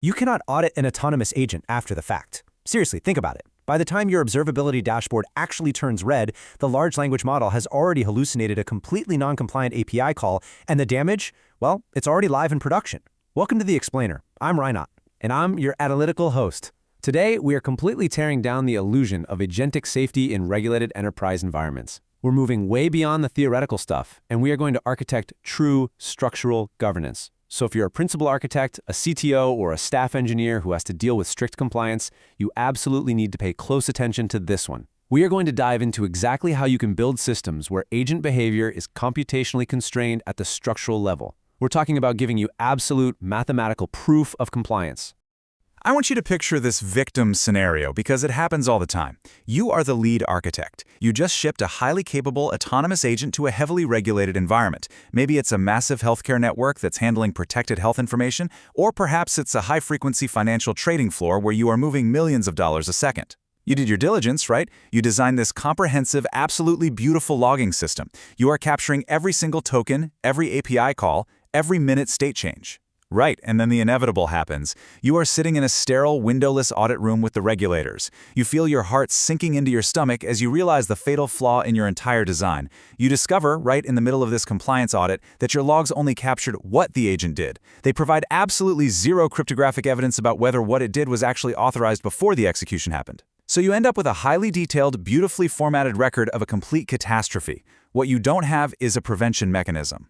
You cannot audit an autonomous agent after the fact. Seriously, think about it. By the time your observability dashboard actually turns red, the large language model has already hallucinated a completely non-compliant API call, and the damage, well, it's already live in production. Welcome to The Explainer. I'm Rynaut, and I'm your analytical host. Today, we are completely tearing down the illusion of agentic safety in regulated enterprise environments. We're moving way beyond the theoretical stuff, and we are going to architect true structural governance. So if you're a principal architect, a CTO, or a staff engineer who has to deal with strict compliance, you absolutely need to pay close attention to this one. We are going to dive into exactly how you can build systems where agent behavior is computationally constrained at the structural level. We're talking about giving you absolute mathematical proof of compliance. I want you to picture this victim scenario because it happens all the time. You are the lead architect. You just shipped a highly capable autonomous agent to a heavily regulated environment. Maybe it's a massive healthcare network that's handling protected health information, or perhaps it's a high-frequency financial trading floor where you are moving millions of dollars a second. You did your diligence, right? You designed this comprehensive, absolutely beautiful logging system. You are capturing every single token, every API call, every minute state change. Right, and then the inevitable happens. You are sitting in a sterile, windowless audit room with the regulators. You feel your heart sinking into your stomach as you realize the fatal flaw in your entire design. You discover, right in the middle of this compliance audit, that your logs only captured what the agent did. They provide absolutely zero cryptographic evidence about whether what it did was actually authorized before the execution happened. So you end up with a highly detailed, beautifully formatted record of a complete catastrophe. What you don't have is a prevention mechanism.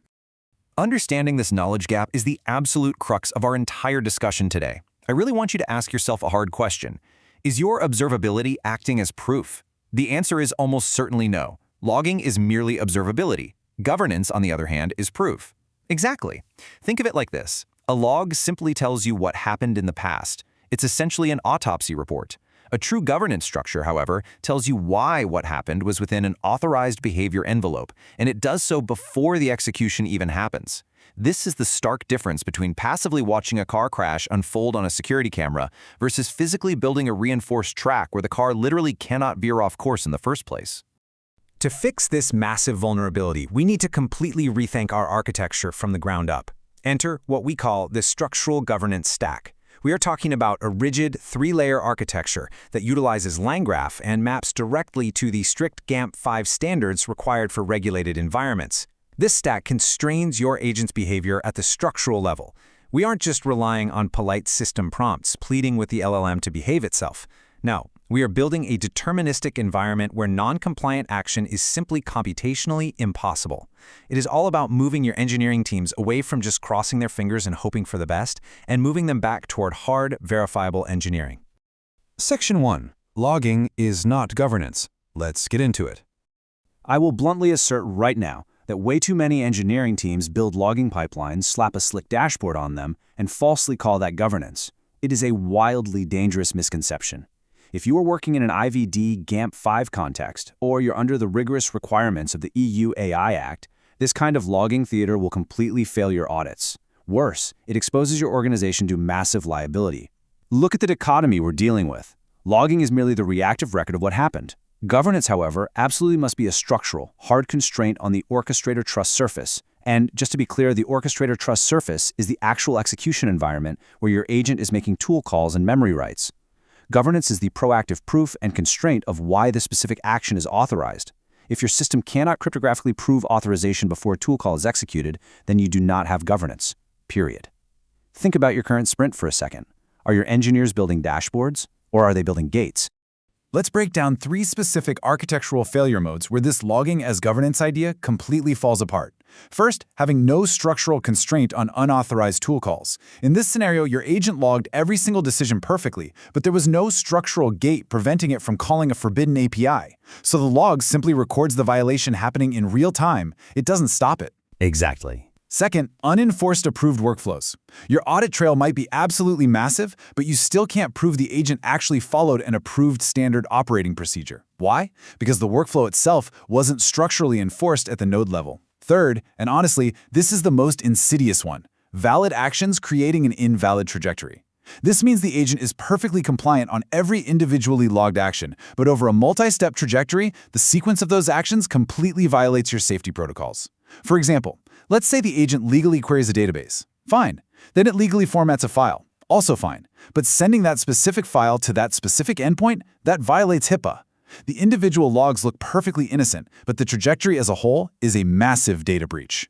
Understanding this knowledge gap is the absolute crux of our entire discussion today. I really want you to ask yourself a hard question. Is your observability acting as proof? The answer is almost certainly no. Logging is merely observability. Governance, on the other hand, is proof. Exactly. Think of it like this. A log simply tells you what happened in the past. It's essentially an autopsy report. A true governance structure, however, tells you why what happened was within an authorized behavior envelope, and it does so before the execution even happens. This is the stark difference between passively watching a car crash unfold on a security camera versus physically building a reinforced track where the car literally cannot veer off course in the first place. To fix this massive vulnerability, we need to completely rethink our architecture from the ground up. Enter what we call the structural governance stack. We are talking about a rigid, three-layer architecture that utilizes LangGraph and maps directly to the strict GAMP5 standards required for regulated environments. This stack constrains your agent's behavior at the structural level. We aren't just relying on polite system prompts, pleading with the LLM to behave itself. No, we are building a deterministic environment where non-compliant action is simply computationally impossible. It is all about moving your engineering teams away from just crossing their fingers and hoping for the best, and moving them back toward hard, verifiable engineering. Section 1. Logging is not governance. Let's get into it. I will bluntly assert right now that way too many engineering teams build logging pipelines, slap a slick dashboard on them, and falsely call that governance. It is a wildly dangerous misconception. If you are working in an IVD GAMP5 context, or you're under the rigorous requirements of the EU AI Act, this kind of logging theater will completely fail your audits. Worse, it exposes your organization to massive liability. Look at the dichotomy we're dealing with. Logging is merely the reactive record of what happened. Governance, however, absolutely must be a structural, hard constraint on the orchestrator trust surface. And just to be clear, the orchestrator trust surface is the actual execution environment where your agent is making tool calls and memory writes. Governance is the proactive proof and constraint of why the specific action is authorized. If your system cannot cryptographically prove authorization before a tool call is executed, then you do not have governance, period. Think about your current sprint for a second. Are your engineers building dashboards, or are they building gates? Let's break down 3 specific architectural failure modes where this logging as governance idea completely falls apart. First, having no structural constraint on unauthorized tool calls. In this scenario, your agent logged every single decision perfectly, but there was no structural gate preventing it from calling a forbidden API. So the log simply records the violation happening in real time. It doesn't stop it. Exactly. Second, unenforced approved workflows. Your audit trail might be absolutely massive, but you still can't prove the agent actually followed an approved standard operating procedure. Why? Because the workflow itself wasn't structurally enforced at the node level. Third, and honestly, this is the most insidious one, valid actions creating an invalid trajectory. This means the agent is perfectly compliant on every individually logged action, but over a multi-step trajectory, the sequence of those actions completely violates your safety protocols. For example, let's say the agent legally queries a database. Fine. Then it legally formats a file. Also fine. But sending that specific file to that specific endpoint, that violates HIPAA. The individual logs look perfectly innocent, but the trajectory as a whole is a massive data breach.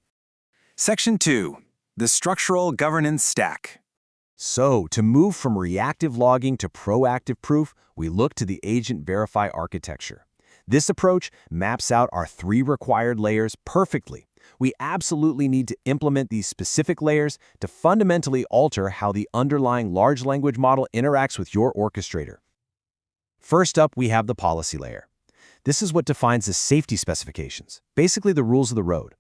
Section 2. The Structural Governance Stack. So, to move from reactive logging to proactive proof, we look to the Agent Verify architecture. This approach maps out our 3 required layers perfectly. We absolutely need to implement these specific layers to fundamentally alter how the underlying large language model interacts with your orchestrator. First up, we have the policy layer. This is what defines the safety specifications, basically the rules of the road.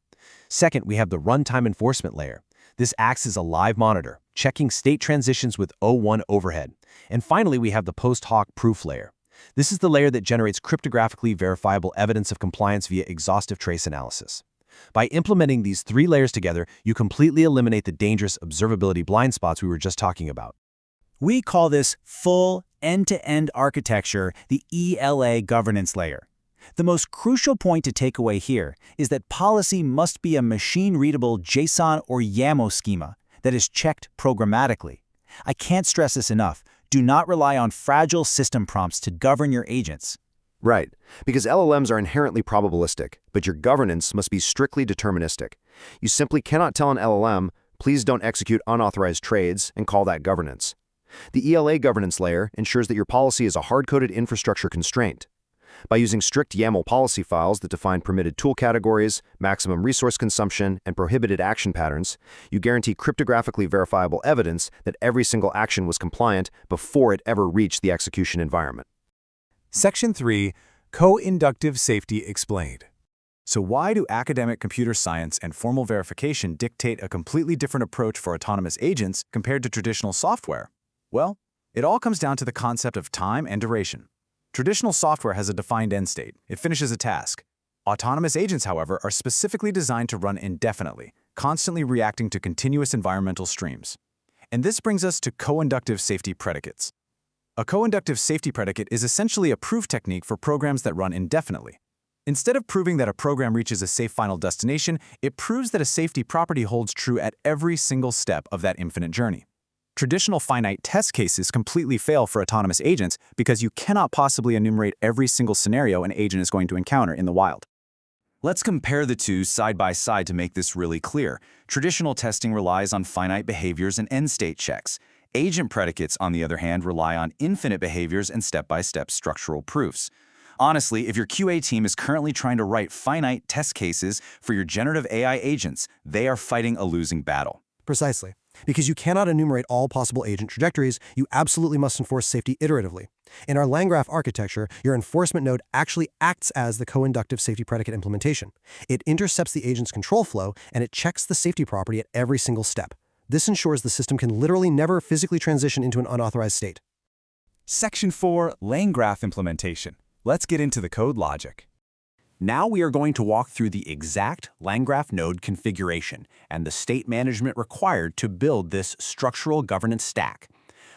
Second, we have the runtime enforcement layer. This acts as a live monitor, checking state transitions with O1 overhead. And finally, we have the post-hoc proof layer. This is the layer that generates cryptographically verifiable evidence of compliance via exhaustive trace analysis. By implementing these 3 layers together, you completely eliminate the dangerous observability blind spots we were just talking about. We call this full end-to-end architecture the ELA governance layer. The most crucial point to take away here is that policy must be a machine-readable JSON or YAML schema that is checked programmatically. I can't stress this enough. Do not rely on fragile system prompts to govern your agents. Right, because LLMs are inherently probabilistic, but your governance must be strictly deterministic. You simply cannot tell an LLM, please don't execute unauthorized trades, and call that governance. The ELA governance layer ensures that your policy is a hard-coded infrastructure constraint. By using strict YAML policy files that define permitted tool categories, maximum resource consumption, and prohibited action patterns, you guarantee cryptographically verifiable evidence that every single action was compliant before it ever reached the execution environment. Section 3. Coinductive Safety Explained. So why do academic computer science and formal verification dictate a completely different approach for autonomous agents compared to traditional software? Well, it all comes down to the concept of time and duration. Traditional software has a defined end state. It finishes a task. Autonomous agents, however, are specifically designed to run indefinitely, constantly reacting to continuous environmental streams. And this brings us to coinductive safety predicates. A coinductive safety predicate is essentially a proof technique for programs that run indefinitely. Instead of proving that a program reaches a safe final destination, it proves that a safety property holds true at every single step of that infinite journey. Traditional finite test cases completely fail for autonomous agents because you cannot possibly enumerate every single scenario an agent is going to encounter in the wild. Let's compare the two side by side to make this really clear. Traditional testing relies on finite behaviors and end-state checks. Agent predicates, on the other hand, rely on infinite behaviors and step-by-step structural proofs. Honestly, if your QA team is currently trying to write finite test cases for your generative AI agents, they are fighting a losing battle. Precisely. Because you cannot enumerate all possible agent trajectories, you absolutely must enforce safety iteratively. In our LangGraph architecture, your enforcement node actually acts as the coinductive safety predicate implementation. It intercepts the agent's control flow, and it checks the safety property at every single step. This ensures the system can literally never physically transition into an unauthorized state. Section 4. LangGraph Implementation. Let's get into the code logic. Now we are going to walk through the exact LangGraph node configuration and the state management required to build this structural governance stack.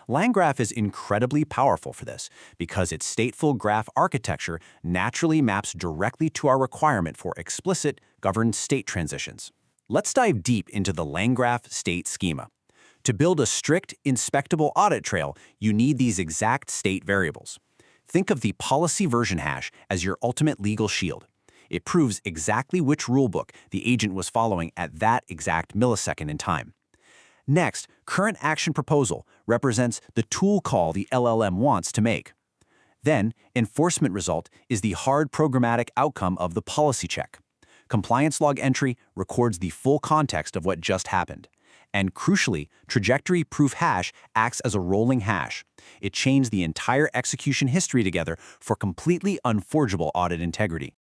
LangGraph is incredibly powerful for this because its stateful graph architecture naturally maps directly to our requirement for explicit governed state transitions. Let's dive deep into the LangGraph state schema. To build a strict, inspectable audit trail, you need these exact state variables. Think of the policy version hash as your ultimate legal shield. It proves exactly which rulebook the agent was following at that exact millisecond in time. Next, current action proposal represents the tool call the LLM wants to make. Then, enforcement result is the hard programmatic outcome of the policy check. Compliance log entry records the full context of what just happened. And crucially, trajectory proof hash acts as a rolling hash. It chains the entire execution history together for completely unforgeable audit integrity.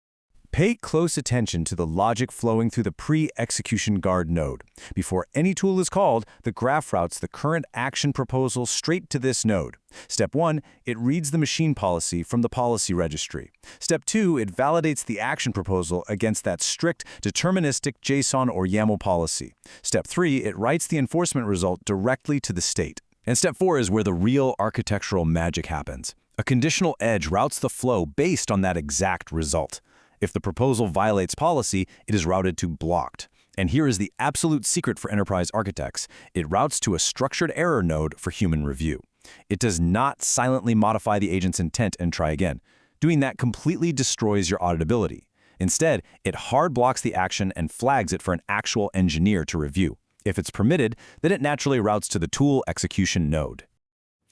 Pay close attention to the logic flowing through the pre-execution guard node. Before any tool is called, the graph routes the current action proposal straight to this node. Step 1, it reads the machine policy from the policy registry. Step 2, it validates the action proposal against that strict, deterministic JSON or YAML policy. Step 3, it writes the enforcement result directly to the state. And step 4 is where the real architectural magic happens. A conditional edge routes the flow based on that exact result. If the proposal violates policy, it is routed to blocked. And here is the absolute secret for enterprise architects. It routes to a structured error node for human review. It does not silently modify the agent's intent and try again. Doing that completely destroys your auditability. Instead, it hard blocks the action and flags it for an actual engineer to review. If it's permitted, then it naturally routes to the tool execution node.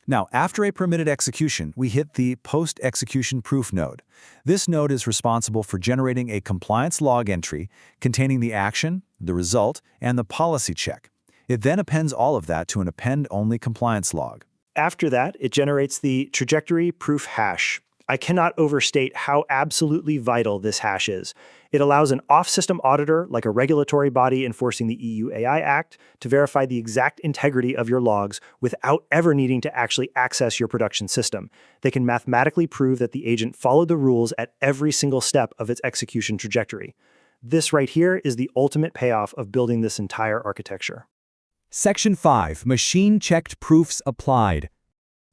Now, after a permitted execution, we hit the post-execution proof node. This node is responsible for generating a compliance log entry containing the action, the result, and the policy check. It then appends all of that to an append-only compliance log. After that, it generates the trajectory proof hash. I cannot overstate how absolutely vital this hash is. It allows an off-system auditor, like a regulatory body enforcing the EU AI Act, to verify the exact integrity of your logs without ever needing to actually access your production system. They can mathematically prove that the agent followed the rules at every single step of its execution trajectory. This right here is the ultimate payoff of building this entire architecture. Section 5. Machine-checked proofs applied.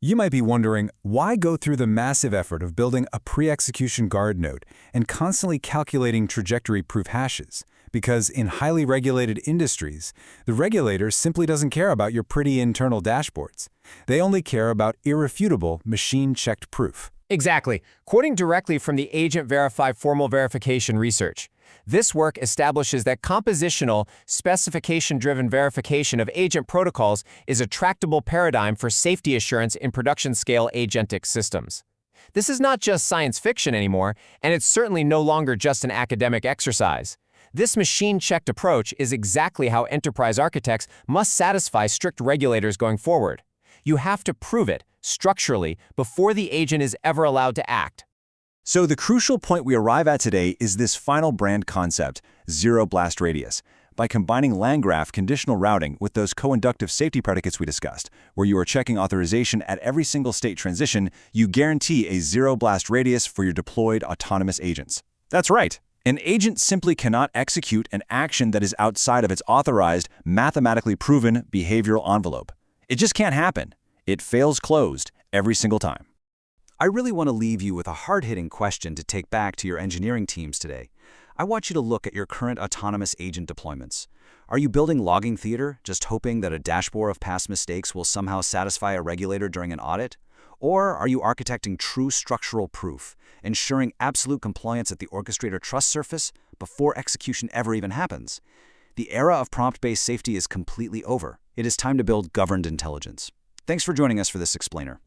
You might be wondering, why go through the massive effort of building a pre-execution guard node and constantly calculating trajectory-proof hashes? Because in highly regulated industries, the regulator simply doesn't care about your pretty internal dashboards. They only care about irrefutable machine-checked proof. Exactly. Quoting directly from the Agent Verify formal verification research. This work establishes that compositional, specification-driven verification of agent protocols is a tractable paradigm for safety assurance in production-scale agentic systems. This is not just science fiction anymore, and it's certainly no longer just an academic exercise. This machine-checked approach is exactly how enterprise architects must satisfy strict regulators going forward. You have to prove it, structurally, before the agent is ever allowed to act. So the crucial point we arrive at today is this final brand concept, zero blast radius. By combining LangGraph conditional routing with those coinductive safety predicates we discussed, where you are checking authorization at every single state transition, you guarantee a zero blast radius for your deployed autonomous agents. That's right. An agent simply cannot execute an action that is outside of its authorized, mathematically proven behavioral envelope. It just can't happen. It fails closed every single time. I really want to leave you with a hard-hitting question to take back to your engineering teams today. I want you to look at your current autonomous agent deployments. Are you building logging theater, just hoping that a dashboard of past mistakes will somehow satisfy a regulator during an audit? Or are you architecting true structural proof, ensuring absolute compliance at the orchestrator trust surface before execution ever even happens? The era of prompt-based safety is completely over. It is time to build governed intelligence. Thanks for joining us for this explainer.